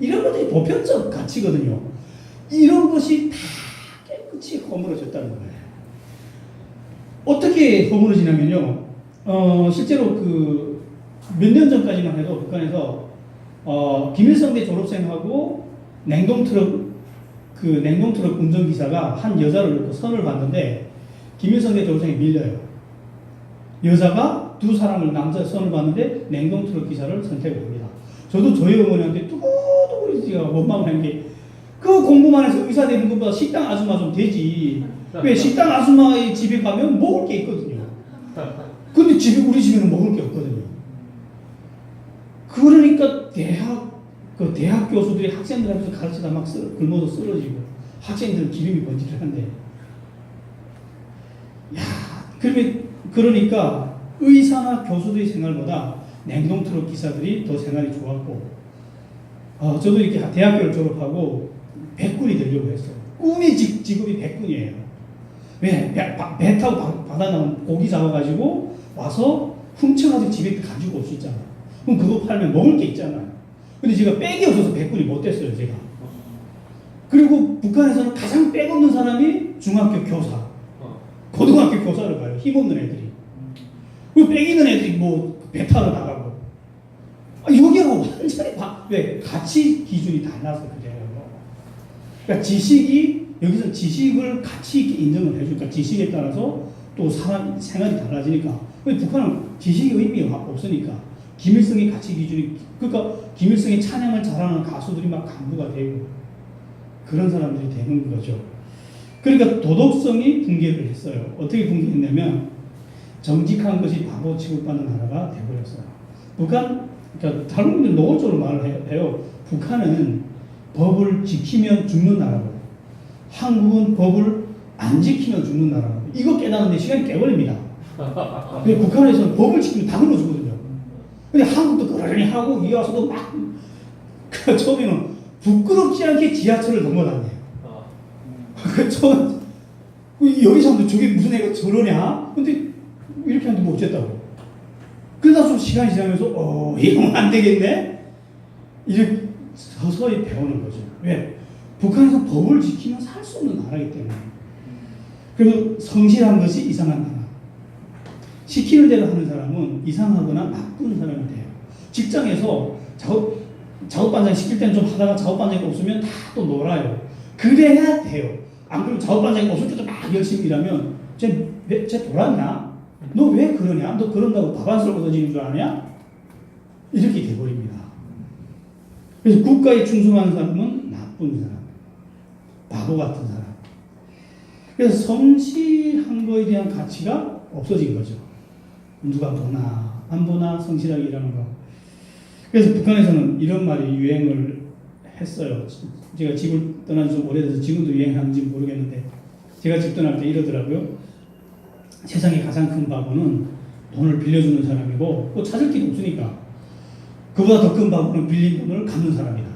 이런 것들이 보편적 가치거든요. 이런 것이 다 깨끗이 허물어졌다는 거예요. 어떻게 허물어지냐면요. 실제로 그 몇 년 전까지만 해도 북한에서 김일성대 졸업생하고 냉동트럭 운전기사가 한 여자를 놓고 선을 봤는데 김일성대 졸업생이 밀려요. 여자가 두 사람을 남자 선을 봤는데 냉동트럭 기사를 선택을 합니다. 저도 저희 어머니한테 두고두고 제가 원망을 한 게 그 공부만 해서 의사 되는 것보다 식당 아줌마 좀 되지. 왜 식당 아줌마의 집에 가면 먹을 게 있거든요. 근데 우리 집에는 먹을 게 없거든요. 그러니까 대학 교수들이 학생들한테 가르치다 막 굶어서 쓰러지고 학생들은 기름이 번지르한데 그러니까 의사나 교수들의 생활보다 냉동트럭 기사들이 더 생활이 좋았고 저도 이렇게 대학교를 졸업하고 백군이 되려고 했어요. 꿈이 직업이 백군이에요. 왜? 배 타고 바다 나온 고기 잡아가지고 와서 훔쳐가지고 집에 가지고 올 수 있잖아요. 그럼 그거 팔면 먹을 게 있잖아요. 근데 제가 백이 없어서 백군이 못 됐어요, 제가. 그리고 북한에서는 가장 백 없는 사람이 중학교 교사, 고등학교 교사를 가요. 힘없는 애들이. 그리고 백 있는 애들이 배 타러 나가고. 여기하고 완전히 왜? 가치 기준이 달라서 그래요. 그러니까 여기서 지식을 가치 있게 인정을 해주니까 지식에 따라서 또 사람 생활이 달라지니까. 북한은 지식의 의미가 없으니까. 김일성의 가치 기준이, 그러니까 김일성의 찬양을 잘하는 가수들이 막 간부가 되고 그런 사람들이 되는 거죠. 그러니까 도덕성이 붕괴를 했어요. 어떻게 붕괴했냐면 정직한 것이 바보 취급받는 나라가 되어버렸어요. 그러니까 다른 분들 노골적으로 말을 해요. 북한은 법을 지키면 죽는 나라고, 한국은 법을 안 지키면 죽는 나라고. 이거 깨닫는데 시간이 꽤 걸립니다. 북한에서는 법을 지키면 다 굶어주거든요. 근데 한국도 그러려니 하고 이게 와서도 막 처음에는 부끄럽지 않게 지하철을 넘어다녀요. 여기 사람들 저게 무슨 애가 저러냐? 근데 이렇게 하는데 뭐 어쨌다고. 그러다 좀 시간이 지나면서 이러면 안 되겠네? 이렇게 서서히 배우는 거죠. 왜? 북한에서 법을 지키면 살 수 없는 나라이기 때문에. 그리고 성실한 것이 이상한 나라. 시키는 대로 하는 사람은 이상하거나 나쁜 사람이 돼요. 직장에서 작업반장 시킬 때는 좀 하다가 작업반장이 없으면 다 또 놀아요. 그래야 돼요. 안 그러면 작업반장이 없을 때도 막 열심히 일하면 쟤 돌았냐? 너 왜 그러냐? 너 그런다고 밥 안 썰고 던지는 줄 아냐? 이렇게 돼버립니다. 그래서 국가에 충성하는 사람은 나쁜 사람, 바보 같은 사람. 그래서 성실한 거에 대한 가치가 없어진 거죠. 누가 보나 안 보나 성실하게 일하는 거. 그래서 북한에서는 이런 말이 유행을 했어요. 제가 집을 떠난 지 좀 오래돼서 지금도 유행하는지 모르겠는데 제가 집 떠날 때 이러더라고요. 세상에 가장 큰 바보는 돈을 빌려주는 사람이고 또 찾을 길이 없으니까 그보다 더 큰 바보는 빌린 돈을 갚는 사람이다.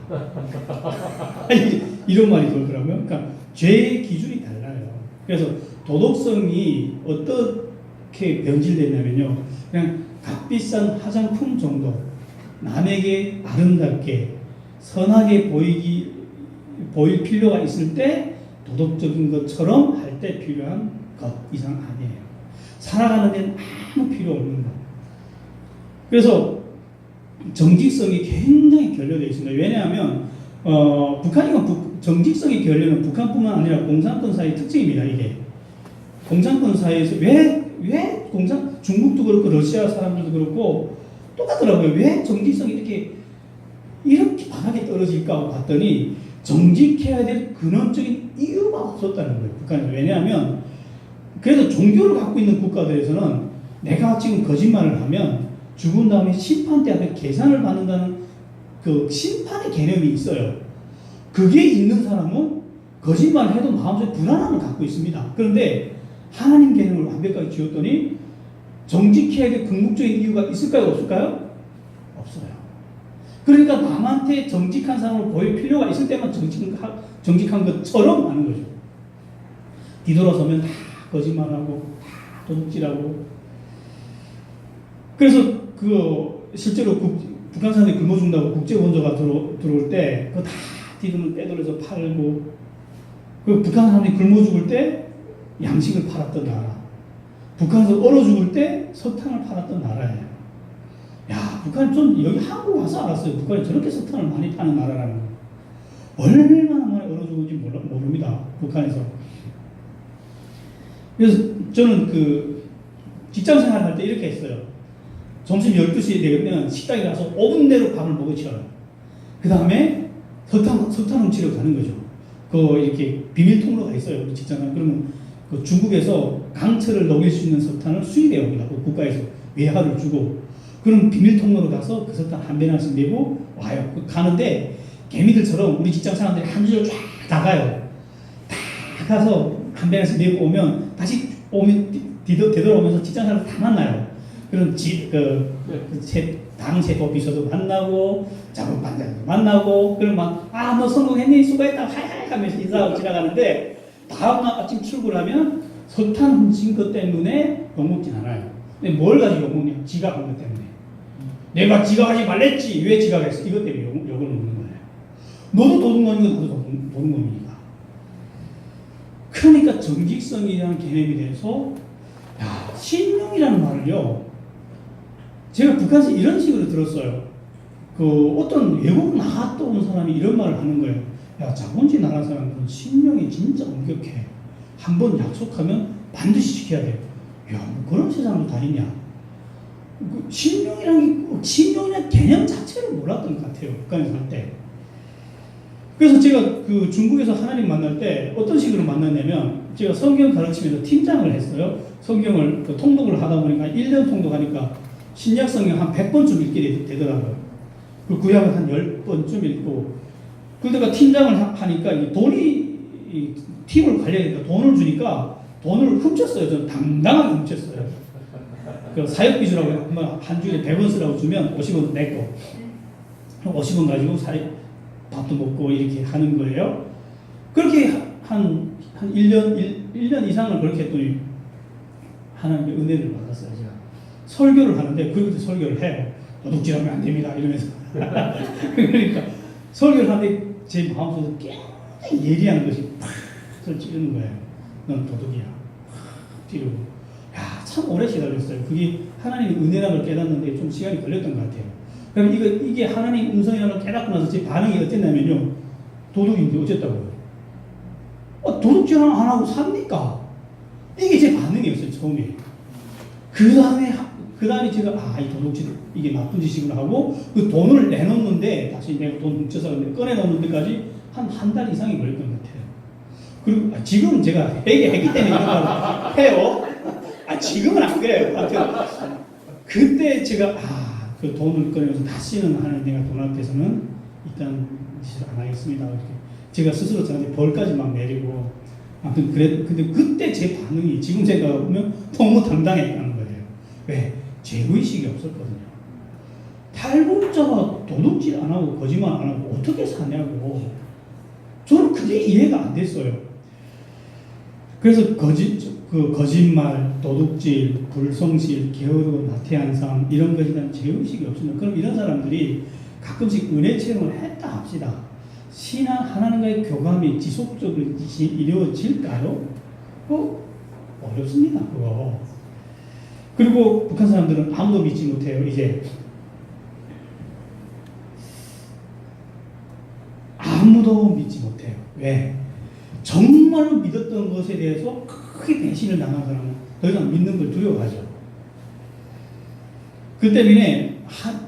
이런 말이 돌더라고요. 그러니까 죄의 기준이 달라요. 그래서 도덕성이 어떻게 변질됐냐면요. 그냥 값비싼 화장품 정도, 남에게 아름답게 선하게 보일 필요가 있을 때 도덕적인 것처럼 할 때 필요한 것 이상 아니에요. 살아가는 데는 아무 필요 없는 것. 그래서 정직성이 굉장히 결여되어 있습니다. 왜냐하면 정직성의 결여는 북한뿐만 아니라 공산권 사회의 특징입니다. 이게 공산권 사회에서 왜 중국도 그렇고 러시아 사람들도 그렇고 똑같더라고요. 왜 정직성이 이렇게 바닥에 떨어질까 하고 봤더니 정직해야 될 근원적인 이유가 없었다는 거예요. 북한에서. 왜냐하면 그래도 종교를 갖고 있는 국가들에서는 내가 지금 거짓말을 하면 죽은 다음에 심판대 앞에 계산을 받는다는 그 심판의 개념이 있어요. 그게 있는 사람은 거짓말을 해도 마음속에 불안함을 갖고 있습니다. 그런데 하나님 개념을 완벽하게 지었더니 정직해야 될 궁극적인 이유가 있을까요? 없을까요? 없어요. 그러니까 남한테 정직한 사람을 보일 필요가 있을 때만 정직한 것처럼 하는 거죠. 뒤돌아서면 다 거짓말하고 다 도둑질하고. 그래서 실제로 북한 사람들이 굶어 죽는다고 국제 원조가 들어올 때 그거 다 디름을 빼돌려서 팔고, 그 북한 사람들이 굶어 죽을 때 양식을 팔았던 나라, 북한에서 얼어 죽을 때 석탄을 팔았던 나라예요. 야, 북한이 좀 여기 한국 와서 알았어요. 북한이 저렇게 석탄을 많이 파는 나라라는 거. 얼마나 많이 얼어 죽은지 모릅니다. 북한에서. 그래서 저는 그 직장 생활할 때 이렇게 했어요. 점심 12시에 되면 식당에 가서 5분 내로 밥을 먹으셔요. 그 다음에 석탄 훔치러 가는 거죠. 그 이렇게 비밀 통로가 있어요. 우리 직장은. 그러면 그 중국에서 강철을 녹일 수 있는 석탄을 수입해 옵니다. 그 국가에서 외화를 주고. 그럼 비밀 통로로 가서 그 석탄 한 배나씩 내고 와요. 가는데 개미들처럼 우리 직장 사람들이 한 줄로 쫙 다 가요. 다 가서 한 배나씩 내고 오면 다시 되돌아오면서 직장 사람들 다 만나요. 그런 당 제도 비서도 만나고 작업반장도 만나고, 그럼 막 너 성공했니? 수고했다 하이하이 하면서 인사하고 지나가는데, 다음날 아침 출근하면 석탄 훔친 것 때문에 욕먹진 않아요. 근데 뭘 가지고 욕먹냐? 지각한 것 때문에. 내가 지각하지 말랬지. 왜 지각했어? 이것 때문에 욕을 먹는 거예요. 너도 도둑놈이고 나도 도둑놈이니까. 그러니까 정직성이라는 개념에 대해서, 신용이라는 말을요, 제가 북한에서 이런 식으로 들었어요. 그 어떤 외국 나갔다 온 사람이 이런 말을 하는 거예요. 야, 자본주의 나라 사람들은 신용이 진짜 엄격해. 한번 약속하면 반드시 지켜야 돼. 야, 뭐 그런 세상도 다 있냐? 신용이라는 개념 자체를 몰랐던 것 같아요. 북한에서 할 때. 그래서 제가 그 중국에서 하나님 만날 때 어떤 식으로 만났냐면, 제가 성경 가르치면서 팀장을 했어요. 성경을 통독을 하다 보니까 1년 통독하니까 신약 성경 한 100번쯤 읽게 되더라고요. 그 구약을 한 10번쯤 읽고, 그러다가 팀장을 하니까 이 팀을 관리하니까 돈을 주니까 돈을 훔쳤어요. 저는 당당하게 훔쳤어요. 그 사역비주라고 한 주에 100원 쓰라고 주면 50원 내 거. 50원 가지고 밥도 먹고 이렇게 하는 거예요. 그렇게 한 1년 이상을 그렇게 했더니 하나님의 은혜를 받았어요. 제가 설교를 하는데, 그것도 설교를 해요. 도둑질하면 안 됩니다 이러면서. 그러니까 설교를 하는데 제 마음속에 굉장히 예리한 것이 팍 찌르는 거예요. 넌 도둑이야. 찌르고. 야, 참 오래 시달렸어요. 그게 하나님의 은혜라는 걸 깨닫는데 좀 시간이 걸렸던 것 같아요. 그럼 이게 하나님 음성이라는 걸 깨닫고 나서 제 반응이 어땠냐면요, 도둑인데 어쨌다고요? 도둑질 안 하고 삽니까? 이게 제 반응이었어요, 처음에. 그 다음에 제가 이 도둑질 이게 나쁜 짓이구나 하고, 그 돈을 내놓는데, 다시 내가 돈 훔쳐서 꺼내놓는 데까지 한 달 이상이 걸렸던 것 같아요. 그리고 지금은 제가 회개했기 때문에 이런 걸 해요. 지금은 안 그래요. 하여튼 그때 제가 그 돈을 꺼내면서 다시는 하나님, 내가 돈 앞에서는 일단 짓을 안 하겠습니다. 이렇게 제가 스스로 저한테 벌까지 막 내리고, 아무튼 근데 그때 제 반응이 지금 생각해보면 너무 당당했다는 거예요. 왜? 죄의식이 없었거든요. 탈북자가 도둑질 안 하고 거짓말 안 하고 어떻게 사냐고. 저는 그게 이해가 안 됐어요. 그래서 거짓말, 도둑질, 불성실, 게으르고 나태한 삶, 이런 것에 대한 죄의식이 없으면, 그럼 이런 사람들이 가끔씩 은혜 체험을 했다 합시다. 신앙 하나님과의 교감이 지속적으로 이루어질까요? 어렵습니다, 그거. 그리고 북한 사람들은 아무도 믿지 못해요, 이제. 아무도 믿지 못해요. 왜? 정말로 믿었던 것에 대해서 크게 배신을 당한 사람은 더 이상 믿는 걸 두려워하죠. 그 때문에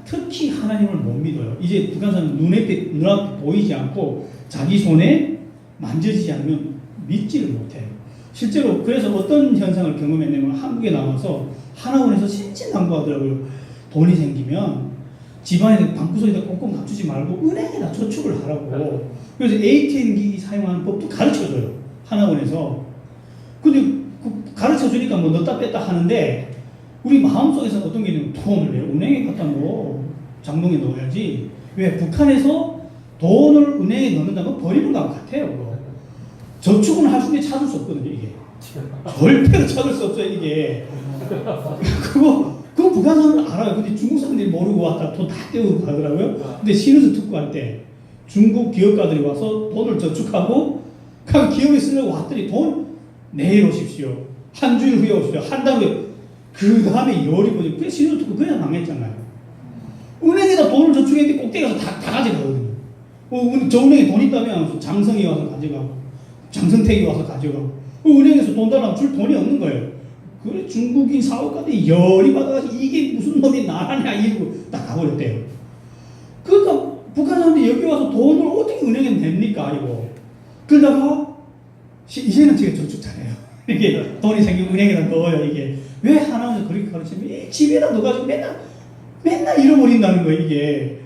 특히 하나님을 못 믿어요. 이제 북한 사람은 눈앞에 보이지 않고 자기 손에 만져지지 않으면 믿지를 못해요. 실제로 그래서 어떤 현상을 경험했냐면, 한국에 나와서 하나원에서 신신당부하더라고요. 돈이 생기면 집안에 방구석에다 꽁꽁 감추지 말고 은행에다 저축을 하라고. 그래서 ATM기 사용하는 법도 가르쳐줘요, 하나원에서. 근데 가르쳐주니까 뭐 넣었다 뺐다 하는데, 우리 마음속에서 어떤 게 있냐면, 돈을 왜 은행에 갖다 넣어? 장롱에 넣어야지. 왜? 북한에서 돈을 은행에 넣는다고 버리는 것 같아요. 그거. 저축은 할 수 있는데 찾을 수 없거든요, 이게. 절대로 찾을 수 없어요, 이게. 그거 그럼 북한 사람은 알아요. 근데 중국 사람들이 모르고 왔다 돈 다 떼우고 가더라고요. 근데 신우수 특구할 때 중국 기업가들이 와서 돈을 저축하고 그 기업에 쓰려고 왔더니 돈 내일 오십시오. 한 주일 후에 오십시오. 한 달 후에. 그 다음에 열이 보니 그 신우수 특구 그냥 망했잖아요. 은행에다 돈을 저축했는데 꼭대기 가서 다 가져가거든요. 저 은행에 돈 있다면 장성이 와서 가져가고 장성택이 와서 가져가고 은행에서 돈 달라면 줄 돈이 없는 거예요. 그래 중국인 사업가들이 열이 받아가지고 이게 무슨 놈이 나라냐 이러고 딱 가버렸대요. 그러니까 북한 사람들이 여기 와서 돈을 어떻게 은행에 냅니까 이거. 그러다가 이제는 제가 저축 잘해요. 이게 돈이 생기면 은행에다 넣어요. 이게 왜 하나는 그렇게 가르치면 집에다 넣어가지고 맨날 잃어버린다는 거예요 이게.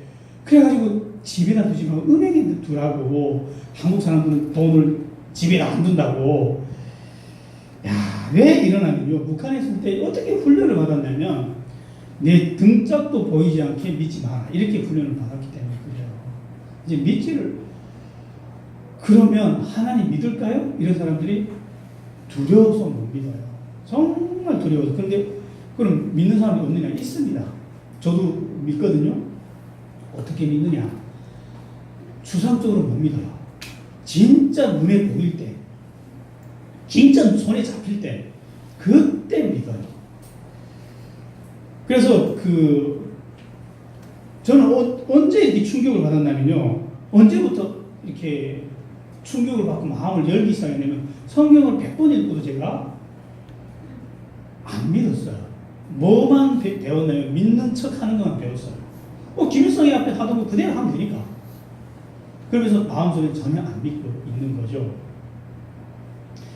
그래가지고 집에다 두지 말고 은행에 두라고. 한국 사람들은 돈을 집에다 안 둔다고. 야, 왜 일어나면요? 북한에 있을 때 어떻게 훈련을 받았냐면 내 등짝도 보이지 않게 믿지 마라. 이렇게 훈련을 받았기 때문에 그래요. 이제 믿지를 그러면 하나님 믿을까요? 이런 사람들이 두려워서 못 믿어요. 정말 두려워서. 그런데 그럼 믿는 사람이 없느냐? 있습니다. 저도 믿거든요. 어떻게 믿느냐? 추상적으로 못 믿어요. 진짜 눈에 보일 때, 진짜 손에 잡힐 때, 그때 믿어요. 그래서 저는 언제 이렇게 충격을 받았냐면요. 언제부터 이렇게 충격을 받고 마음을 열기 시작했냐면 성경을 100번 읽고도 제가 안 믿었어요. 뭐만 배웠나요? 믿는 척 하는 것만 배웠어요. 김일성이 앞에 하던 거 그대로 하면 되니까. 그러면서 마음속에 전혀 안 믿고 있는 거죠.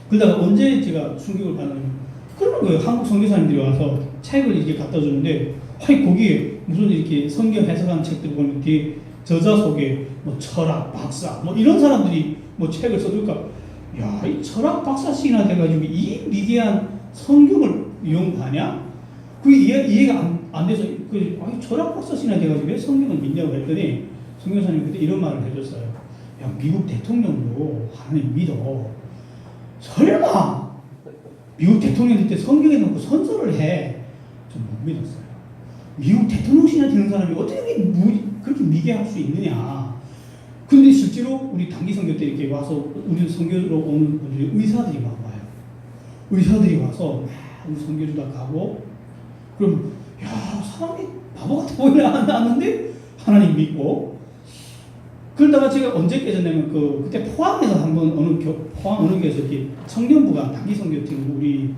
그러다가 언제 제가 충격을 받았냐면 그러는 거예요. 한국 선교사님들이 와서 책을 이렇게 갖다 주는데 거기에 무슨 이렇게 성경 해석하는 책들 보면 뒤에 저자 속에 뭐 철학 박사 뭐 이런 사람들이 뭐 책을 써줄까. 야, 이 철학 박사씩이나 돼가지고 이 미개한 성경을 이용하냐? 그게 이해가 안 돼서 철학 박사씩이나 돼가지고 왜 성경을 믿냐고 했더니 성교사님 그때 이런 말을 해줬어요. 야, 미국 대통령도 하나님 믿어. 설마 미국 대통령 때 성경에 넣고 선서를 해. 좀 못 믿었어요. 미국 대통령이나 되는 사람이 어떻게 그렇게 미개할 수 있느냐. 근데 실제로 우리 단기 선교 때 이렇게 와서 우리 선교로 오는 분들이 의사들이 막 와요. 의사들이 와서 우리 선교주다 가고 그럼 야, 사람이 바보 같아 보이나 않는데 하나님 믿고. 그러다가 제가 언제 깨졌냐면 그때 포항에서 한번 포항 어느 교회에서 이렇게 청년부가 단기 선교팀 우리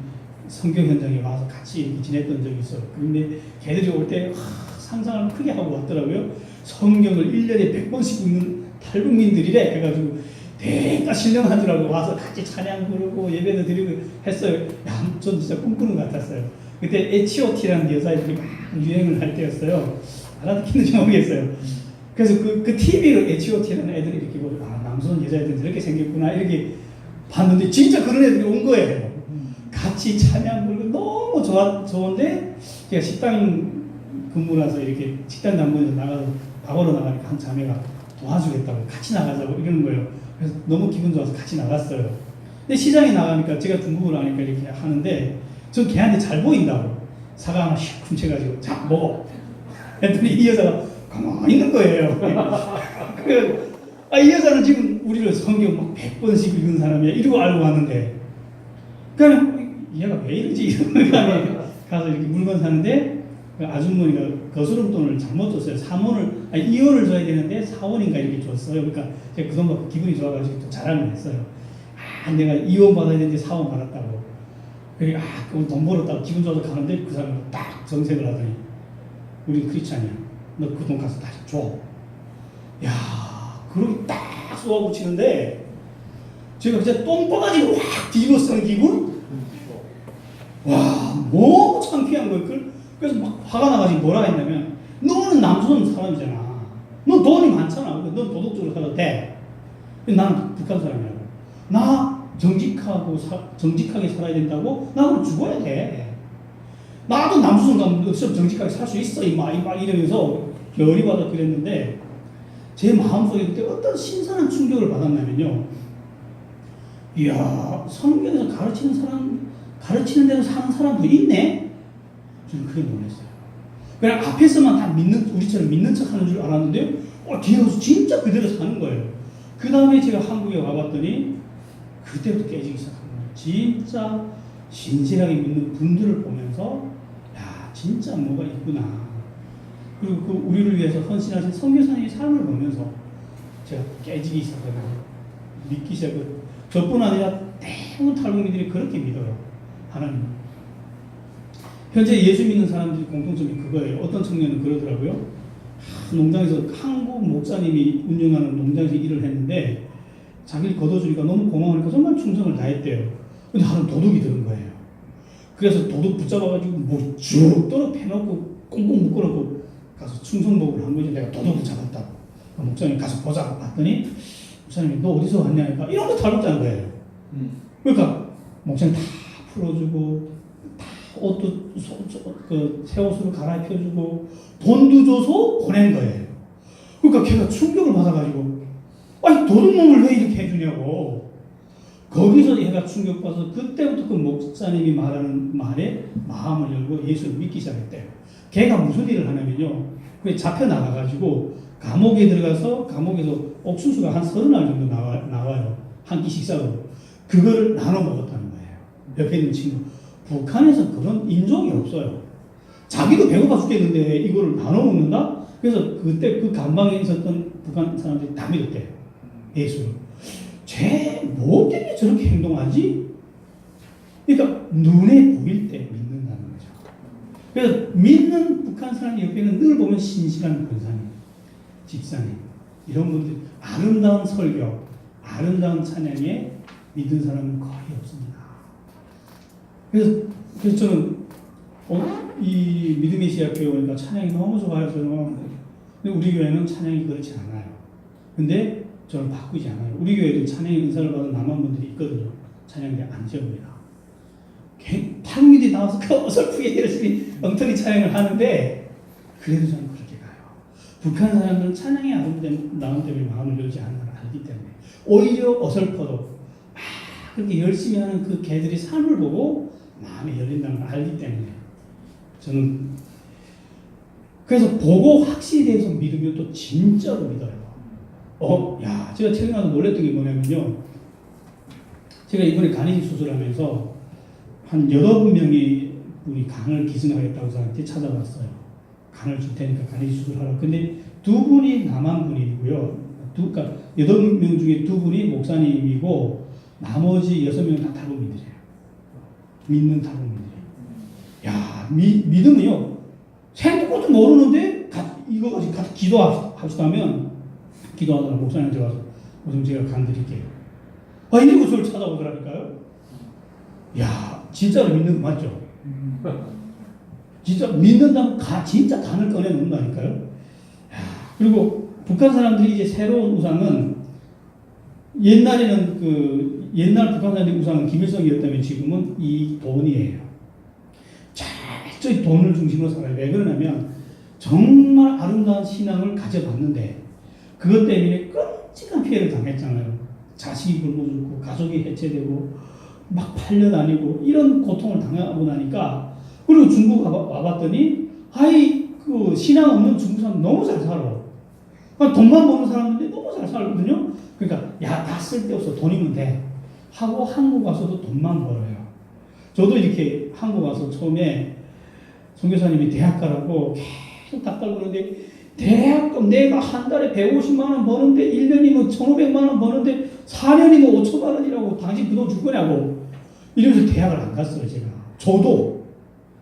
선교 현장에 와서 같이 이렇게 지냈던 적이 있어요. 그런데 걔들이 올 때 상상을 크게 하고 왔더라고요. 성경을 1년에 100번씩 읽는 탈북민들이래 해가지고 대가 신령하더라고. 와서 같이 찬양 부르고 예배도 드리고 했어요. 야, 전 진짜 꿈꾸는 것 같았어요. 그때 H.O.T라는 여자애들이 막 유행을 할 때였어요. 알아듣기는지 모르겠어요. 그래서 그 TV로 H.O.T라는 애들이 이렇게 보고 남성 여자애들 저렇게 생겼구나 이렇게 봤는데 진짜 그런 애들이 온 거예요. 같이 찬양 부르고 너무 좋은데 제가 식당 근무라서 이렇게 식당 당번에서 나가서 밥으로 나가니까 한 자매가 도와주겠다고 같이 나가자고 이러는 거예요. 그래서 너무 기분 좋아서 같이 나갔어요. 근데 시장에 나가니까 제가 중국어를 하니까 이렇게 하는데 전 걔한테 잘 보인다고 사과 하나 슉 훔쳐가지고 자 먹어 했더니 이 여자가 가만히 있는 거예요. 이 여자는 지금 우리를 성경 막 100번씩 읽은 사람이야 이러고 알고 왔는데 그냥 얘가 왜 이러지 이러면 가서 이렇게 물건 사는데 그 아주머니가 거스름돈을 잘못 줬어요. 2원을 줘야 되는데 4원인가 이렇게 줬어요. 그러니까 제가 그 돈 받고 기분이 좋아가지고 또 자랑을 했어요. 내가 2원 받아야 되는데 4원 받았다고. 그리고 그럼 돈 벌었다고 기분 좋아서 가는데 그 사람이 딱 정색을 하더니 우리 크리스찬이야. 너 그 돈 가서 다시 줘. 야, 그렇게 딱 쏘아붙이는데 제가 진짜 똥바가지로 확 뒤집어 쓰는 기분? 와, 너무 창피한 거예요. 그래서 막 화가 나가지고 뭐라 했냐면 너는 남수는 사람이잖아. 너 돈이 많잖아. 넌 도덕적으로 살아도 돼. 나는 북한 사람이라고. 나 정직하게 살아야 된다고? 나 그럼 죽어야 돼. 나도 남수는 가면 없으면 정직하게 살 수 있어. 막 이러면서 열이 받아 그랬는데 제 마음속에 그때 어떤 신선한 충격을 받았냐면요. 이야, 성경에서 가르치는 대로 사는 사람도 있네? 저는 그게 놀랐어요. 그냥 앞에서만 다 우리처럼 믿는 척 하는 줄 알았는데, 뒤에 가서 진짜 그대로 사는 거예요. 그 다음에 제가 한국에 와봤더니, 그때부터 깨지기 시작한 거예요. 진짜 신실하게 믿는 분들을 보면서, 야, 진짜 뭐가 있구나. 그리고 그 우리를 위해서 헌신하신 선교사님의 삶을 보면서 제가 깨지기 시작하고, 믿기 시작하고, 저뿐 아니라 대부분 탈북민들이 그렇게 믿어요. 하나님. 현재 예수 믿는 사람들이 공통점이 그거예요. 어떤 청년은 그러더라고요. 농장에서 한국 목사님이 운영하는 농장에서 일을 했는데 자기를 거둬주니까 너무 고마우니까 정말 충성을 다했대요. 근데 하는 도둑이 들은 거예요. 그래서 도둑 붙잡아가지고 뭐 쭉 떨어 패놓고 꽁꽁 묶어놓고 가서 충성복을 한 거죠. 내가 도둑을 잡았다고. 목사님 가서 보자고 봤더니 목사님이 너 어디서 왔냐 하니까 이런 거 탈북자는 거예요. 그러니까 목사님 다 풀어주고 다 옷도 새 옷으로 갈아입혀주고 돈도 줘서 보낸 거예요. 그러니까 걔가 충격을 받아가지고 아니 도둑놈을 왜 이렇게 해주냐고. 거기서 얘가 충격받아서 그때부터 그 목사님이 말하는 말에 마음을 열고 예수를 믿기 시작했대요. 걔가 무슨 일을 하냐면요. 그게 잡혀나가가지고 감옥에 들어가서 감옥에서 옥수수가 한 30알 정도 나와요. 한 끼 식사로. 그거를 나눠 먹었다는 거예요. 옆에 있는 친구. 북한에서 그런 인종이 없어요. 자기도 배고파 죽겠는데 이거를 나눠 먹는다? 그래서 그때 그 감방에 있었던 북한 사람들이 다 믿었대요. 예수를. 뭐 때문에 저렇게 행동하지? 그러니까 눈에 보일 때 믿는다는 거죠. 그래서 믿는 북한 사람 옆에는 늘 보면 신실한 권사님, 집사님 이런 분들 아름다운 설교, 아름다운 찬양에 믿는 사람은 거의 없습니다. 그래서 저는 이 믿음의 시작교회 오니까 찬양이 너무 좋아요. 근데 우리 교회는 찬양이 그렇지 않아요. 근데 저는 바꾸지 않아요. 우리 교회도 찬양의 은사를 받은 남한분들이 있거든요. 찬양대 안지역입니다. 탈북민들이 나와서 그 어설프게 열심히 엉터리 찬양을 하는데 그래도 저는 그렇게 가요. 북한 사람들은 찬양의 아름다움 때문에 마음을 열지 않는 걸 알기 때문에 오히려 어설퍼도 막 그렇게 열심히 하는 그 개들의 삶을 보고 마음이 열린다는 걸 알기 때문에 저는 그래서 보고 확실히 대해서 믿으면 또 진짜로 믿어요. 제가 최근에 와서 놀랬던 게 뭐냐면요. 제가 이번에 간이식 수술하면서 한 8명이 우리 간을 기증하겠다고 저한테 찾아왔어요. 간을 줄 테니까 간이식 수술하라고. 근데 2분이 남한 분이고요. 그러니까 8명 중에 2분이 목사님이고 나머지 6명은 다 탈북민들이에요. 믿는 탈북민들이에요. 믿음은요. 생각도 모르는데 이거 가지고 같이 기도합시다 하면 기도하다가 목사님한테 와서 무슨 제가 간 드릴게요. 이러고 저를 찾아오더라니까요. 진짜로 믿는 거 맞죠? 진짜 믿는다면 진짜 간을 꺼내놓는다니까요. 그리고 북한 사람들이 이제 새로운 우상은 옛날에는 옛날 북한 사람들의 우상은 김일성이었다면 지금은 이 돈이에요. 철저히 돈을 중심으로 살아요. 왜 그러냐면 정말 아름다운 신앙을 가져봤는데 그것 때문에 끔찍한 피해를 당했잖아요. 자식이 굶어 죽고 가족이 해체되고 막 팔려다니고 이런 고통을 당하고 나니까 그리고 중국 와봤더니 그 신앙 없는 중국 사람 너무 잘 살아. 돈만 버는 사람들이 너무 잘 살거든요. 그러니까 다 쓸데없어 돈이면 돼 하고 한국 와서도 돈만 벌어요. 저도 이렇게 한국 와서 처음에 선교사님이 대학 가라고 계속 닥달거리는데 대학금 내가 한 달에 150만 원 버는데 1년이면 1,500만 원 버는데 4년이면 5천만 원이라고 당신 그 돈 줄 거냐고 이러면서 대학을 안 갔어요. 제가 저도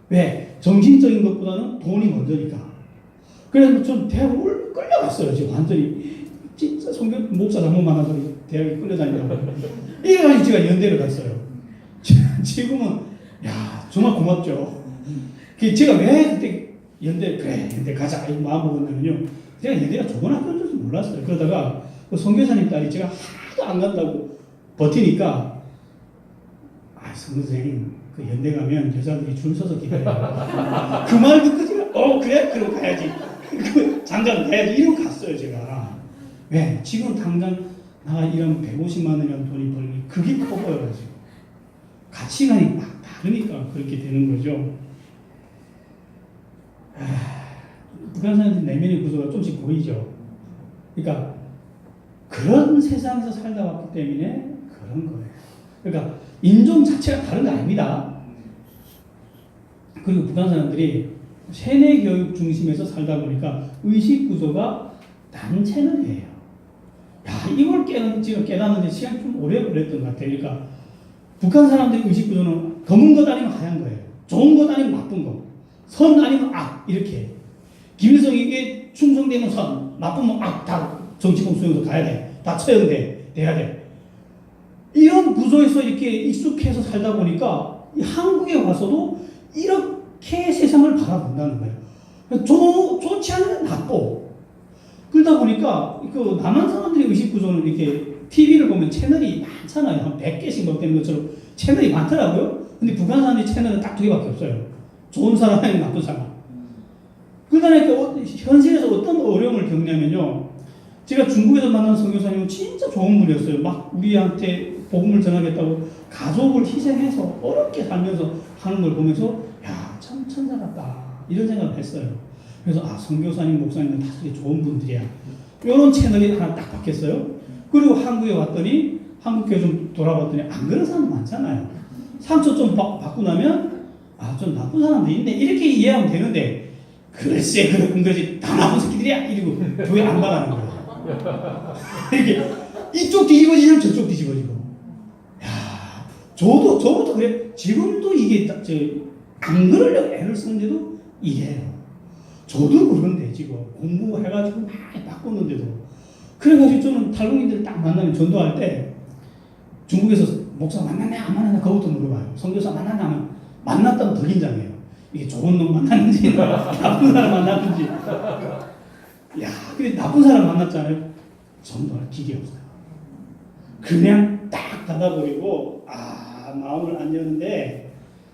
왜 정신적인 것보다는 돈이 먼저니까. 그래서 전 대학을 끌려갔어요. 지금 완전히 진짜 목사 잘못 만나서 대학에 끌려다니라고 이래가지고 제가 연대를 갔어요. 지금은 정말 고맙죠. 제가 왜 그때 연대 가자 이 마음 먹었냐면요. 제가 연대가 좋은 학교인 줄 몰랐어요. 그러다가 그 선교사님 딸이 제가 하도 안 간다고 버티니까 선생님 그 연대 가면 여자들이 줄 서서 기다려요. 그 말 듣고 제가 그래? 그럼 가야지. 장가는 가야지. 이러고 갔어요 제가. 왜? 지금 당장 나가 일하면 150만 원이라는 돈이 벌니 그게 커 보여가지고 가치관이 막 다르니까 그렇게 되는 거죠. 북한 사람들 내면의 구조가 좀씩 보이죠. 그러니까 그런 세상에서 살다 왔기 때문에 그런 거예요. 그러니까 인종 자체가 다른 거 아닙니다. 그리고 북한 사람들이 세뇌 교육 중심에서 살다 보니까 의식 구조가 단체는해요. 야, 이걸 지금 깨닫는데 시간이 좀 오래 걸렸던 것 같아요. 그러니까 북한 사람들의 의식 구조는 검은 것 아니면 하얀 거예요. 좋은 것 아니면 나쁜 거. 선 아니면 악. 이렇게. 김일성에게 충성되면 선, 나쁘면 악. 다 정치권 수용소 가야 돼. 다 처형돼. 돼야 돼. 이런 구조에서 이렇게 익숙해서 살다 보니까 한국에 와서도 이렇게 세상을 바라본다는 거예요. 좋지 않으면 나쁘고. 그러다 보니까 그 남한 사람들의 의식 구조는 이렇게 TV를 보면 채널이 많잖아요. 한 100개씩 막 되는 것처럼 채널이 많더라고요. 근데 북한 사람들의 채널은 딱 2개밖에 없어요. 좋은 사람 아니면 나쁜 사람. 그러다 보니까 현실에서 어떤 어려움을 겪냐면요. 제가 중국에서 만난 선교사님은 진짜 좋은 분이었어요. 막 우리한테 복음을 전하겠다고 가족을 희생해서 어렵게 살면서 하는 걸 보면서 야, 참 천사 같다. 이런 생각을 했어요. 그래서 선교사님, 목사님은 다 좋은 분들이야. 이런 채널이 하나 딱 바뀌었어요. 그리고 한국에 왔더니 한국교회 좀 돌아봤더니 안 그런 사람 많잖아요. 상처 좀 받고 나면 좀 나쁜 사람도 있네. 이렇게 이해하면 되는데 글쎄 그런 거지. 다 나쁜 새끼들이야. 이러고 교회 안 가라는 거예요. 이렇게 이쪽 뒤집어지면 저쪽 뒤집어지고. 야, 저부터 그래. 지금도 이게 안 그러려고 애를 쓰는데도 이래요. 저도 그런데 지금 공부해가지고 많이 바꿨는데도. 그래가지고 저는 탈북민들 딱 만나면 전도할 때 중국에서 목사 만났네 안 만났냐 그것도 물어봐요. 선교사 만났냐 하면 만났다면 더 긴장해요. 이게 좋은 놈 만났는지 나쁜 사람 만났는지. 야, 근데 나쁜 사람 만났잖아요. 전도할 길이 없어요. 그냥 딱 닫아버리고 마음을 안 여는데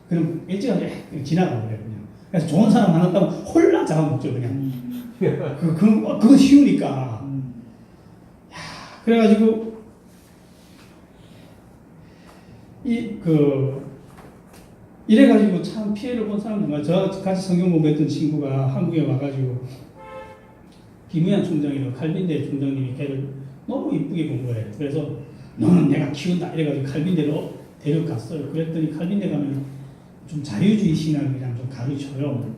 그럼 일찌감치 지나가 버려요. 그냥. 그래서 좋은 사람 만났다면 홀랑 잡아먹죠 그냥. 그건 쉬우니까. 그래가지고 이래가지고 참 피해를 본 사람들 많아요. 저 같이 성경 공부했던 친구가 한국에 와가지고 김우현 총장이라고 칼빈대 총장님이 걔를 너무 이쁘게 본 거예요. 그래서 너는 내가 키운다 이래가지고 칼빈대로 데려갔어요. 그랬더니 칼빈대 가면 좀 자유주의 신학을 그냥 좀 가르쳐요.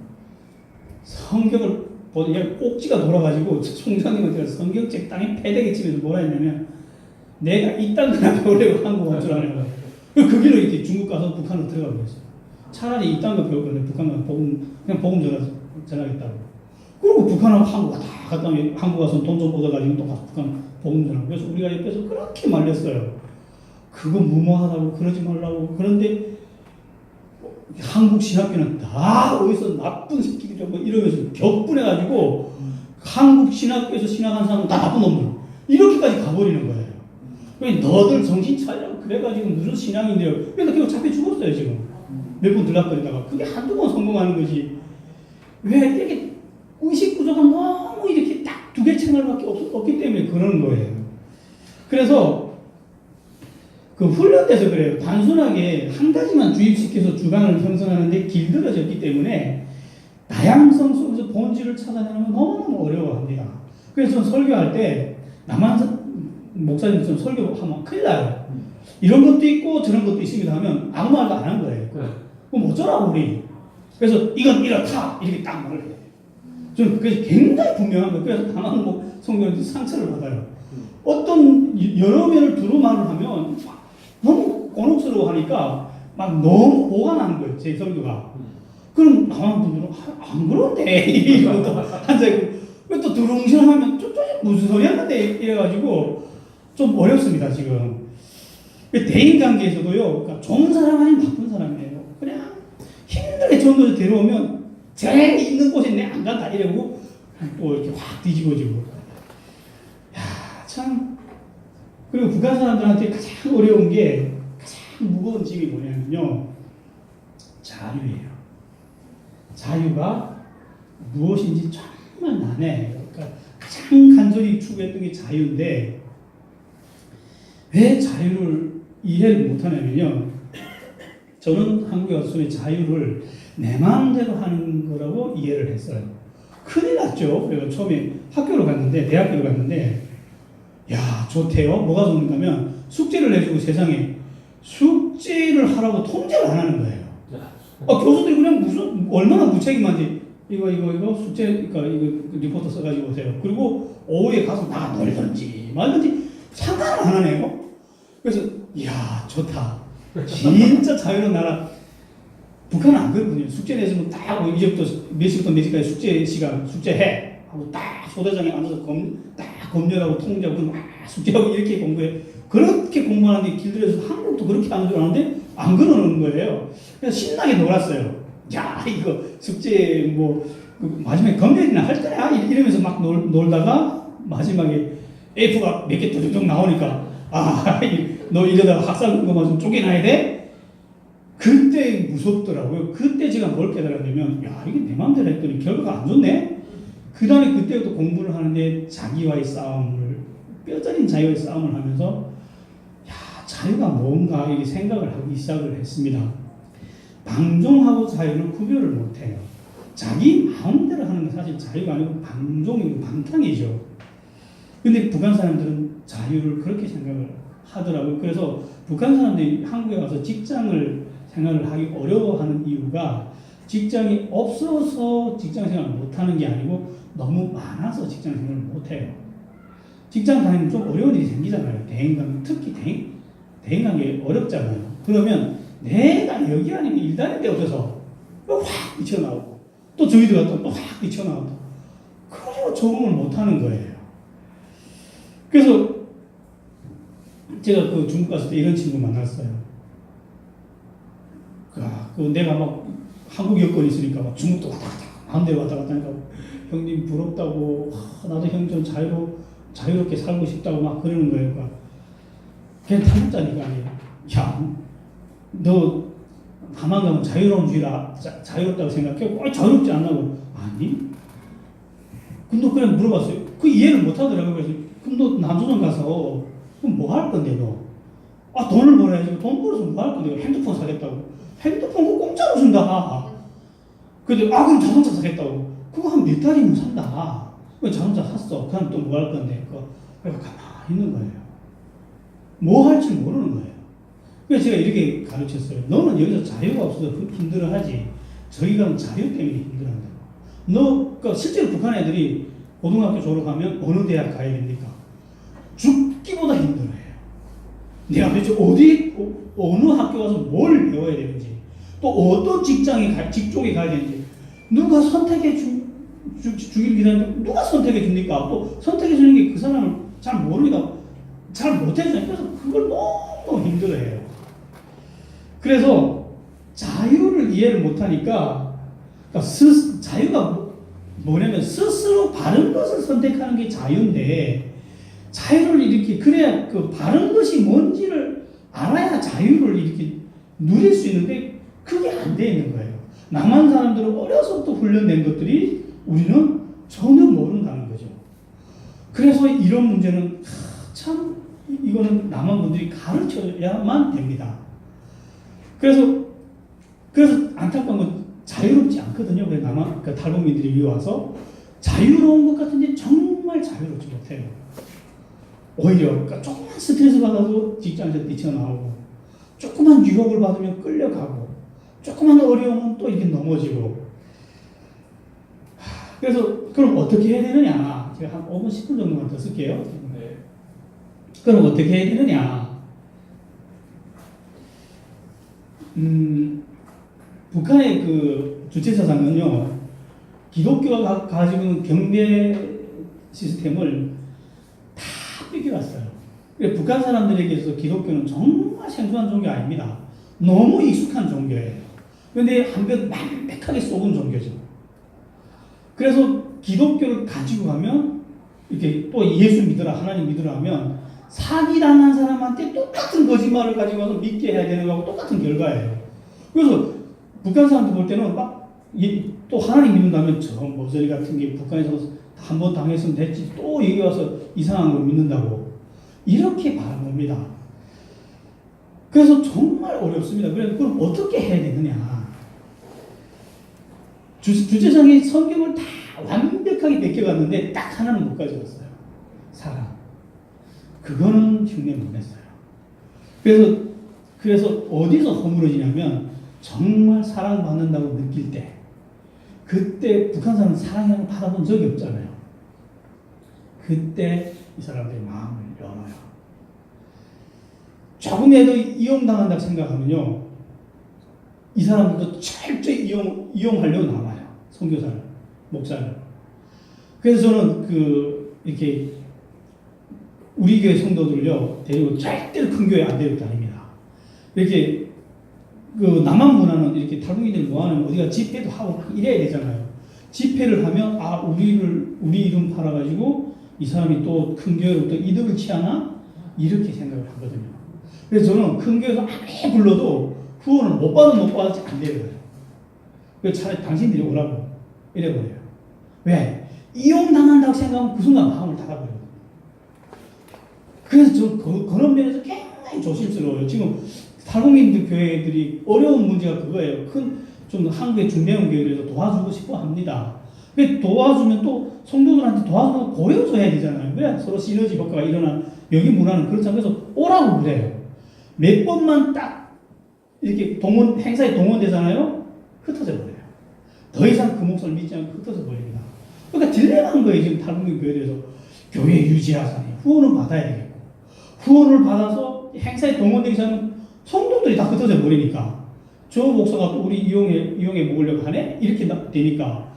성경을 보니 꼭지가 돌아가지고 총장님한테 성경책 땅에 패대기 치면서 뭐라 했냐면 내가 이딴 거나 배우려고 한국 온 줄 아는 거예요. 그 길로 이렇게 중국 가서 북한으로 들어가고 있어요. 차라리 이딴 거 배울 건데 북한 가서 그냥 복음 전하겠다고. 그리고 북한하고 한국 다 갔다 오면 한국 가서 돈 좀 얻어가지고 또 가서 북한 복음 전하고. 그래서 우리가 옆에서 그렇게 말렸어요. 그거 무모하다고 그러지 말라고. 그런데 한국 신학교는 다 어디서 나쁜 새끼들이라고 이러면서 격분해가지고 한국 신학교에서 신학한 사람은 다 나쁜 놈들 이렇게까지 가버리는 거예요. 왜 너들 정신 차리라고 그래가지고 무슨 신앙인데요. 그래서 결국 잡혀 죽었어요 지금. 몇 번 들락거리다가. 그게 한두 번 성공하는 거지. 왜 이렇게 의식 구조가 너무 이렇게 딱 두 개 채널밖에 없기 때문에 그러는 거예요. 그래서 그 훈련돼서 그래요. 단순하게 한 가지만 주입시켜서 주관을 형성하는데 길들어졌기 때문에 다양성 속에서 본질을 찾아내는 건 너무너무 어려워합니다. 그래서 저는 설교할 때 남한 목사님처럼 설교하면 큰일 나요. 이런 것도 있고 저런 것도 있습니다 하면 아무 말도 안 한 거예요. 그럼 어쩌라고 우리. 그래서 이건 이렇다 이렇게 딱 말을 해요. 저는 그게 굉장히 분명한 거예요. 그래서 다만 성경한테 상처를 받아요. 어떤 여러 면을 두루 말을 하면 너무 곤혹스러워 하니까 막 너무 오가 나는 거예요. 제 설교가. 그럼 남한 분들은 안 그런데 이러고 또 앉아있고 또 두룽실하면 저쪽에 무슨 소리 하는데 이래가지고 좀 어렵습니다 지금. 대인관계에서도요. 그러니까 좋은 사람 아니면 나쁜 사람이에요. 그냥 힘들게 전도를 데려오면 제일 있는 곳에 내 안 간다 이러고 또 이렇게 확 뒤집어지고. 야, 참. 그리고 북한 사람들한테 가장 어려운 게 가장 무거운 짐이 뭐냐면요. 자유예요. 자유가 무엇인지 정말 난해해요. 그러니까 가장 간절히 추구했던 게 자유인데 왜 자유를 이해를 못하냐면요. 저는 한국에 와서 자유를 내 마음대로 하는 거라고 이해를 했어요. 큰일 났죠. 그래서 처음에 대학교를 갔는데, 야, 좋대요. 뭐가 좋은가면 숙제를 내주고 세상에 숙제를 하라고 통제를 안 하는 거예요. 교수들이 그냥 얼마나 무책임한지, 이거 숙제, 그러니까 이거 리포트 써가지고 오세요. 그리고 오후에 가서 나가 놀든지 말든지 상관을 안 하네요. 그래서, 이야, 좋다. 진짜 자유로운 나라. 북한은 안 그렇거든요. 숙제 내주면 딱 하고 이제부터 몇 시부터 몇 시까지 숙제 시간, 숙제해. 하고 딱 소대장에 앉아서 딱 검열하고 통제하고 막 숙제하고 이렇게 공부해. 그렇게 공부하는데 길들여서 한국도 그렇게 하는 줄 아는데 안 그러는 거예요. 그래서 신나게 놀았어요. 야, 이거 숙제 마지막에 검열이나 할 거야? 이러면서 막 놀다가 마지막에 F가 몇 개 뚜둑 나오니까 너 이러다가 학살 근거만 좀 쪼개놔야 돼? 그때 무섭더라고요. 그때 제가 뭘 깨달았냐면, 야, 이게 내 마음대로 했더니 결과가 안 좋네? 그 다음에 그때부터 공부를 하는데 자기와의 싸움을, 뼈저린 자유와의 싸움을 하면서, 야, 자유가 뭔가 이렇게 생각을 하기 시작을 했습니다. 방종하고 자유는 구별을 못해요. 자기 마음대로 하는 건 사실 자유가 아니고 방종이고 방탕이죠. 근데 북한 사람들은 자유를 그렇게 생각을 하더라고요. 그래서 북한 사람들이 한국에 와서 직장을 생활을 하기 어려워하는 이유가 직장이 없어서 직장 생활을 못하는 게 아니고 너무 많아서 직장 생활을 못해요. 직장 다니면 좀 어려운 일이 생기잖아요. 대인관계, 특히 대인관계 어렵잖아요. 그러면 내가 여기 아니면 일 다닐 때 어때서 확 뛰쳐나오고 또 저기 들어갔다 또 확 뛰쳐나오고 그래서 적응을 못하는 거예요. 그래서 제가 그 중국 갔을 때 이런 친구 만났어요. 내가 막 한국 여권이 있으니까 막 중국도 왔다 갔다 마음대로 왔다 갔다 하니까 형님 부럽다고 나도 형 좀 자유롭게 살고 싶다고 막 그러는 거예요. 그러니까 그냥 탈북자니까 야, 너 가만 가면 자유롭다고 생각해? 자유롭지 않나고. 아니? 근데 그냥 물어봤어요. 그 이해를 못 하더라고요. 그래서 그럼 너 남조선 가서 그럼 뭐 할 건데 너? 돈을 벌어야지. 돈 벌어서 뭐 할 건데? 핸드폰 사겠다고. 핸드폰 그거 공짜로 준다. 근데 그럼 자동차 사겠다고. 그거 한 몇 달이면 산다. 왜 자동차 샀어? 그럼 또 뭐 할 건데? 그래서 가만히 있는 거예요. 뭐 할지 모르는 거예요. 그래서 제가 이렇게 가르쳤어요. 너는 여기서 자유가 없어서 힘들어하지. 저기 가면 자유 때문에 힘들어한다고. 실제로 북한 애들이 고등학교 졸업하면 어느 대학 가야 됩니까? 죽기보다 힘들어해요. 내가 도대체 어느 학교 가서 뭘 배워야 되는지, 또 어떤 직종에 가야 되는지, 누가 선택해 주길 기다리는데 누가 선택해 줍니까? 또 선택해 주는 게 그 사람을 잘 모르니까 잘 못해주니까 그래서 그걸 너무 힘들어해요. 그래서 자유를 이해를 못하니까 자유가 뭐냐면 스스로 바른 것을 선택하는 게 자유인데 자유를 이렇게 그래야 그 바른 것이 뭔지를 알아야 자유를 이렇게 누릴 수 있는데 그게 안 돼 있는 거예요. 남한 사람들은 어려서부터 훈련된 것들이 우리는 전혀 모른다는 거죠. 그래서 이런 문제는 참 이거는 남한 분들이 가르쳐야만 됩니다. 그래서 안타까운 건 자유롭지 않거든요. 그래서 탈북민들이 여기 와서 자유로운 것 같은데 정말 자유롭지 못해요. 오히려 조금만 스트레스 받아도 직장에서 뛰쳐나오고 조금만 유혹을 받으면 끌려가고 조금만 어려우면 또 이렇게 넘어지고. 그래서 그럼 어떻게 해야 되느냐? 제가 한 5분 10분 정도만 더 쓸게요. 네. 그럼 어떻게 해야 되느냐? 북한의 그 주체사상은요, 기독교가 가지고 있는 경배 시스템을 다 뺏겨왔어요. 북한 사람들에게서 기독교는 정말 생소한 종교 아닙니다. 너무 익숙한 종교예요. 그런데 한편 완벽하게 쏘은 종교죠. 그래서 기독교를 가지고 가면 이렇게 또 예수 믿으라, 하나님 믿으라 하면 사기당한 사람한테 똑같은 거짓말을 가지고 와서 믿게 해야 되는 거하고 똑같은 결과예요. 그래서 북한 사람들 볼 때는 또 하나님 믿는다면 저 모서리 같은 게 북한에서 한 번 당했으면 됐지 또 여기 와서 이상한 걸 믿는다고 이렇게 바라봅니다. 그래서 정말 어렵습니다. 그럼 어떻게 해야 되느냐? 주체장이 성경을 다 완벽하게 베껴갔는데 딱 하나는 못 가져갔어요. 사랑. 그거는 흉내 못 냈어요. 그래서 어디서 허물어지냐면 정말 사랑받는다고 느낄 때, 그때 북한 사람은 사랑을 받아본 적이 없잖아요. 그때 이 사람들의 마음을 열어요. 조금이라도 이용당한다고 생각하면요, 이 사람들도 철저히 이용하려고 나와요. 선교사를, 목사를. 그래서 저는 이렇게 우리 교회 성도들요 데리고 절대로 큰 교회 안 데리고 다닙니다. 이렇게 남한 문화는 이렇게 탈북민들 모아놓으면 어디가 집회도 하고 이래야 되잖아요. 집회를 하면 우리 이름 팔아가지고 이 사람이 또 큰 교회로 또 이득을 취하나 이렇게 생각을 하거든요. 그래서 저는 큰 교회에서 아무리 불러도 후원을 못 받을지 안 데려가요. 그래서 차라리 당신들이 오라고 이래버려요. 왜? 이용당한다고 생각하면 그 순간 마음을 닫아버려요. 그래서 저 그런 면에서 굉장히 조심스러워요. 지금 탈북민들 교회들이 어려운 문제가 그거예요. 좀 한국의 중대형 교회에서 도와주고 싶어 합니다. 도와주면 또 성도들한테 도와주면 보여줘야 되잖아요. 그래야 서로 시너지 효과가 일어나. 여기 문화는 그렇잖아요. 그래서 오라고 그래요. 몇 번만 딱 이렇게 행사에 동원되잖아요. 흩어져 버려요. 더 이상 그 목소리를 믿지 않고 흩어져 버립니다. 그러니까 딜레마인 거예요. 지금 탈북민 교회에서 교회 유지하자니 후원을 받아야 되겠고, 후원을 받아서 행사에 동원되기 전에 성도들이 다 흩어져 버리니까 저 목사가 또 우리 이용해 먹으려고 하네? 이렇게 되니까.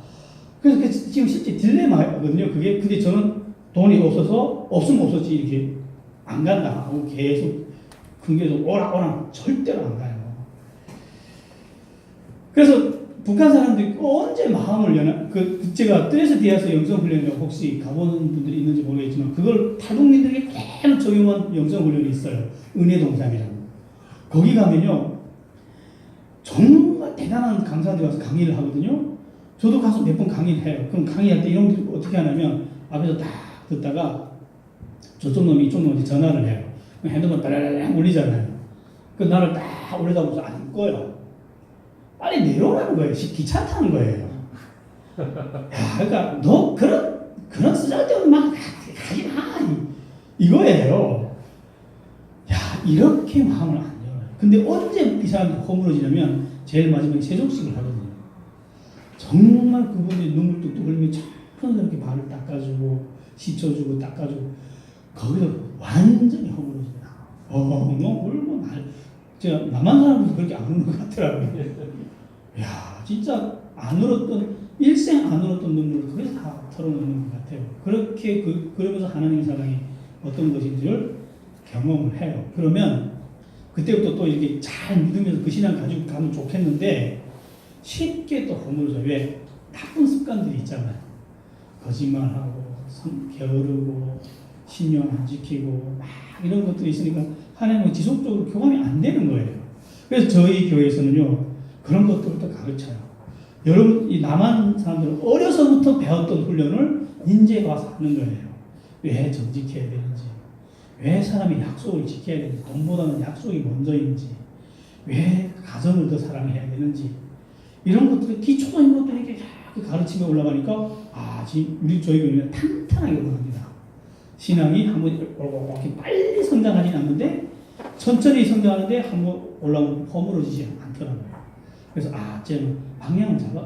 그래서 지금 실제 딜레마거든요. 그게. 근데 저는 돈이 없어서 없으면 없었지 이렇게 안 간다 하고 계속 근교에서 오라 절대로 안 가요. 그래서 북한 사람들이 언제 마음을 여나, 제가 뚜레스 디아스 영성훈련이라고 혹시 가보는 분들이 있는지 모르겠지만 그걸 탈북민들에게 그대로 적용한 영성훈련이 있어요. 은혜동산이라고. 거기 가면요 정말 대단한 강사들이 와서 강의를 하거든요. 저도 가서 몇 번 강의를 해요. 그럼 강의할 때 이런 분들이 어떻게 하냐면 앞에서 딱 듣다가 저쪽 놈이 이쪽 놈한테 전화를 해요. 핸드폰 따라라락 울리잖아요. 그 나를 딱 올려다 보면서 안 꺼요. 빨리 내려오라는 거예요. 귀찮다는 거예요. 야, 그러니까 너 그런 쓰잘데없는 말 하지 마. 이거예요. 야, 이렇게 마음을 안 열어요. 근데 언제 이 사람이 허물어지냐면 제일 마지막에 세족식을 하거든요. 정말 그분이 눈물 뚝뚝 흘리면 천천히 이렇게 발을 닦아주고 씻어주고 닦아주고 거기서 완전히 허물어집니다. 너무 울고 제가 남한 사람들도 그렇게 안 우는 것 같더라고요. 야, 진짜 일생 안 울었던 눈물을 거기서 다 털어놓는 것 같아요. 그렇게 그러면서 하나님의 사랑이 어떤 것인지를 경험을 해요. 그러면 그때부터 또 이렇게 잘 믿으면서 그 신앙 가지고 가면 좋겠는데 쉽게 또 허물어져요. 왜? 나쁜 습관들이 있잖아요. 거짓말하고 게으르고 신용 안 지키고 막 이런 것들이 있으니까 하나님은 지속적으로 교감이 안 되는 거예요. 그래서 저희 교회에서는요 그런 것들을 가르쳐요. 여러분, 이 남한 사람들은 어려서부터 배웠던 훈련을 이제 와서 하는 거예요. 왜 정직해야 되는지, 왜 사람이 약속을 지켜야 되는지, 돈보다는 약속이 먼저인지, 왜 가정을 더 사랑해야 되는지, 이런 것들이 기초적인 것들이 이렇게 가르치며 올라가니까 지금 저희 교회는 탄탄하게 올라갑니다. 신앙이 한번 이렇게 빨리 성장하진 않는데 천천히 성장하는데 한번 올라오면 허물어지지 않더라고요. 그래서 쟤는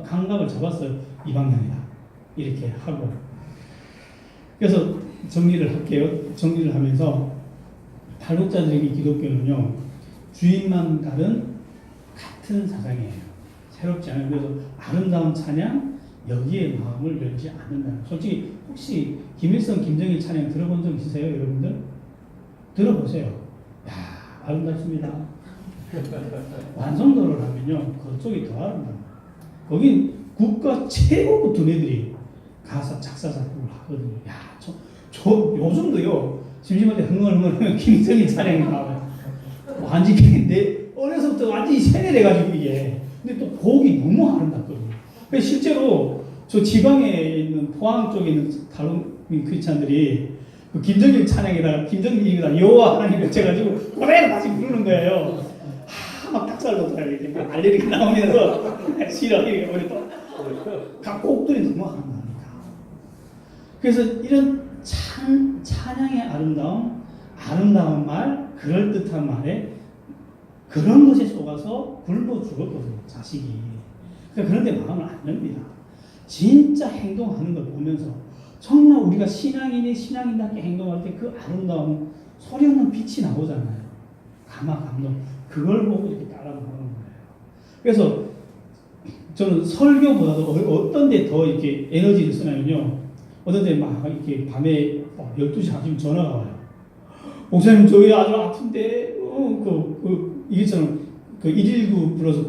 감각을 잡았어요. 이 방향이다. 이렇게 하고. 그래서 정리를 할게요. 정리를 하면서 탈북자들에게 기독교는요 주인만 다른 같은 사상이에요. 새롭지 않아요. 그래서 아름다운 찬양 여기에 마음을 열지 않는다. 솔직히 혹시 김일성, 김정일 찬양 들어본 적 있으세요, 여러분들? 들어보세요. 야, 아름답습니다. 완성도를 하면요, 그쪽이 더 아름답니다. 거긴 국가 최고급 두뇌들이 가사, 작사, 작곡을 하거든요. 야, 저 요즘도요, 심심할 때 흥얼흥얼하면 김정일 찬양이 나와요. 완전히 내 어려서부터 완전히 세뇌돼가지고 이게. 근데 또 곡이 너무 아름답거든요. 그래서 실제로 저 지방에 있는 포항 쪽에 있는 탈북민 크리스찬들이 그 김정일 찬양에다가 김정일이다 여호와 하나님 외쳐가지고 그대로 다시 부르는 거예요. 막 닭살도 이렇게 막 알레르기 나오면서 싫어 이렇게 우리 또 각 곡들이 너무 아름다우니까 그래서 이런 찬양의 아름다운 말, 그럴듯한 말에 그런 것에 속아서 굶어 죽었거든요, 자식이. 그러니까 그런데 마음을 안 엽니다. 진짜 행동하는 걸 보면서 정말 우리가 신앙인답게 행동할 때 그 아름다운 소리 없는 빛이 나오잖아요. 감동. 그걸 보고 이렇게 따라가는 거예요. 그래서 저는 설교보다도 어떤 데 더 이렇게 에너지를 쓰냐면요. 어떤 데 막 이렇게 밤에 12시 아침 전화가 와요. 목사님, 저희 아주 아픈데, 이게처럼 119 불러서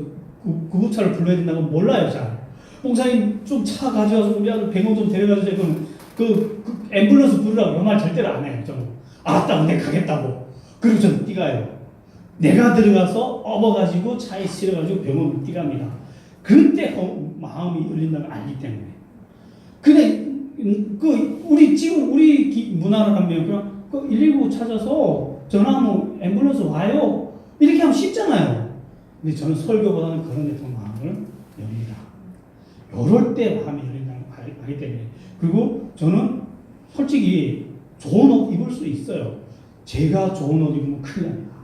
구급차를 불러야 된다고 몰라요, 잘. 목사님, 좀 차 가져와서 우리 아들 병원 좀 데려가 주세요. 그럼 그 앰뷸런스 부르라고 그 말 절대로 안 해요, 저는. 알았다고, 내가 가겠다고. 그리고 저는 뛰가요. 내가 들어가서 업어가지고 차에 실어가지고 병원을 뛰갑니다. 그때 마음이 열린다는 걸 알기 때문에. 근데 우리 문화를 하면 그냥 119 찾아서 전화하면 앰뷸런스 와요. 이렇게 하면 쉽잖아요. 근데 저는 설교보다는 그런 데 더 마음을 엽니다. 요럴 때 마음이 열린다는 걸 알기 때문에. 그리고 저는 솔직히 좋은 옷 입을 수 있어요. 제가 좋은 옷 입으면 큰일 납니다.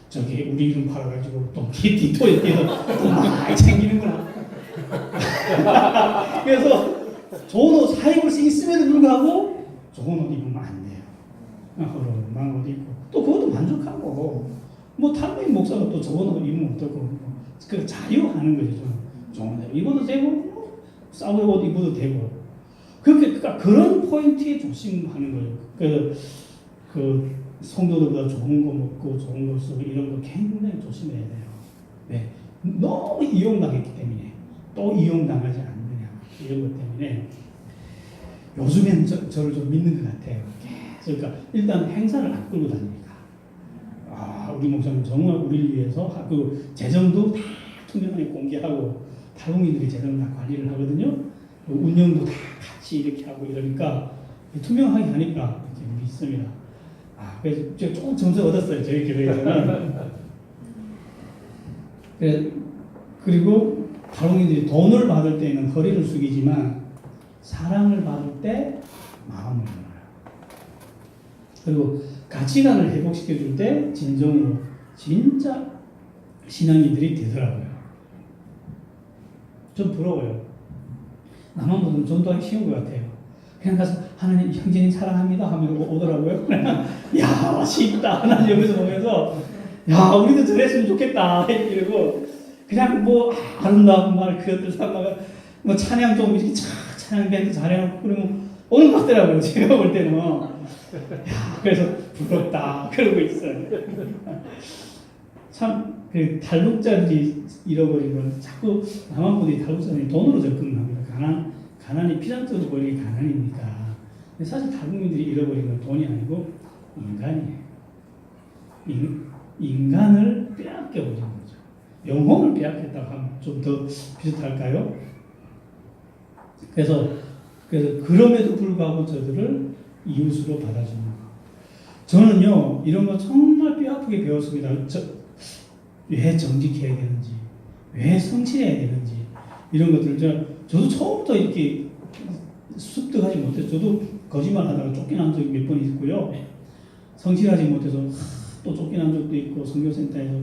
저기 우리 이름 팔아가지고 또 디토에 뛰어서 돈 많이 챙기는구나. 그래서 좋은 옷 사입을 수 있음에도 불구하고 좋은 옷 입으면 안 돼요. 허름한 옷 입고 또 그것도 만족하고 뭐 탈모인 목사가 또 좋은 옷 입으면 어떡고 그 자유하는 거죠. 좋은 옷 입어도 되고 싸울 옷 입어도 되고 그러니까 그런 포인트에 조심하는 거예요. 그 성도들보다 좋은 거 먹고 좋은 거 쓰고 이런 거 굉장히 조심해야 돼요. 네. 너무 이용당했기 때문에 또 이용당하지 않느냐 이런 것 때문에 요즘엔 저를 좀 믿는 것 같아요. 그러니까 일단 행사를 안 끌고 다닙니다. 우리 목사님 정말 우리를 위해서 그 재정도 다 투명하게 공개하고 탈북민들이 재정 다 관리를 하거든요. 운영도 다 같이 이렇게 하고 이러니까 투명하게 하니까 이렇게 믿습니다. 그래서 제가 조금 점수 얻었어요, 저희 교회에서는. 그리고 탈북민들이 돈을 받을 때는 허리를 숙이지만 사랑을 받을 때 마음을 열어요. 그리고 가치관을 회복시켜 줄 때 진정으로 진짜 신앙인들이 되더라고요. 좀 부러워요. 나만 보면 전도하기 쉬운 것 같아요. 그냥 가서 하나님 형제님 사랑합니다 하면 오더라고요. 야 쉽다. 하나님 여기서 보면서 야 우리도 저랬으면 좋겠다 이러고 그냥 뭐 아름다운 말 그것들 삼아가 뭐 찬양 좀 이렇게 찬양 밴드 잘해놓고 그러면 오는 것 같더라고요. 제가 볼 때는 야 그래서 부럽다 그러고 있어요. 참 그 탈북자들이 잃어버리면 자꾸 남한 분들이 탈북자들이 돈으로 접근합니다. 가난이 피상적으로 보이는 가난이니까. 근데 사실 탈북민들이 잃어버린 건 돈이 아니고 인간이에요. 인간을 빼앗겨 버린 거죠. 영혼을 빼앗겼다고 하면 좀 더 비슷할까요? 그래서 그럼에도 불구하고 저들을 이웃으로 받아주는 거. 저는요 이런 거 정말 뼈아프게 배웠습니다. 왜 정직해야 되는지, 왜 성실해야 되는지 이런 것들 저도 처음부터 이렇게 습득하지 못해서 저도 거짓말하다가 쫓겨난 적이 몇 번 있고요. 성실하지 못해서 또 쫓겨난 적도 있고 선교센터에서.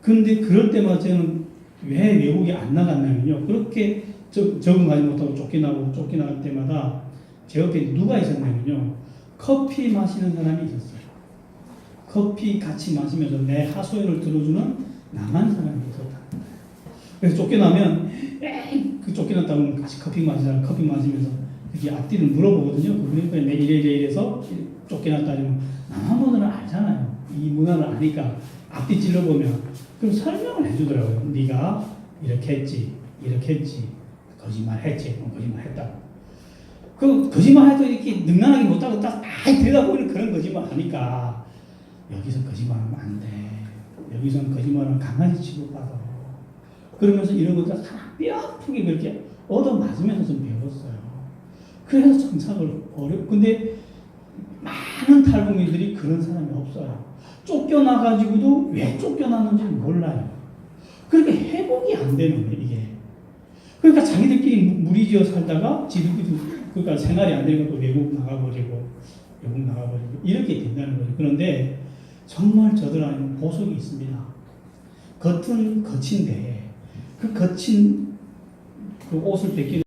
그런데 그럴 때마다 저는 왜 외국에 안 나갔냐면요. 그렇게 적응하지 못하고 쫓겨날 때마다 제 옆에 누가 있었냐면요. 커피 마시는 사람이 있었어요. 커피 같이 마시면서 내 하소연을 들어주는 남한 사람이 있었다. 그래서 쫓겨나면 그 쫓겨났다고 같이 커피 마시면서 이렇게 앞뒤를 물어보거든요. 그러니까 내 이래서 쫓겨났다면 남한 분들은 알잖아요. 이 문화를 아니까 앞뒤 찔러보면 그럼 설명을 해주더라고요. 네가 이렇게 했지 거짓말했지 거짓말했다고. 그 거짓말해도 이렇게 능란하게 못하고 딱 들여다보면 그런 거짓말 하니까 여기서 거짓말하면 안 돼. 여기서는 거짓말하면 강아지 취급받아. 그러면서 이런 것들 하나 뼈아프게 그렇게 얻어맞으면서 좀 배웠어요. 그래서 정착을 근데 많은 탈북민들이 그런 사람이 없어요. 쫓겨나가지고도 왜 쫓겨났는지 몰라요. 그러니까 회복이 안 되는 거예요, 이게. 그러니까 자기들끼리 무리지어 살다가 지들끼리 그러니까 생활이 안 되는 것도 외국 나가버리고 이렇게 된다는 거죠. 그런데 정말 저들 안에는 보석이 있습니다. 겉은 거친데 그 거친 그 옷을 벗기는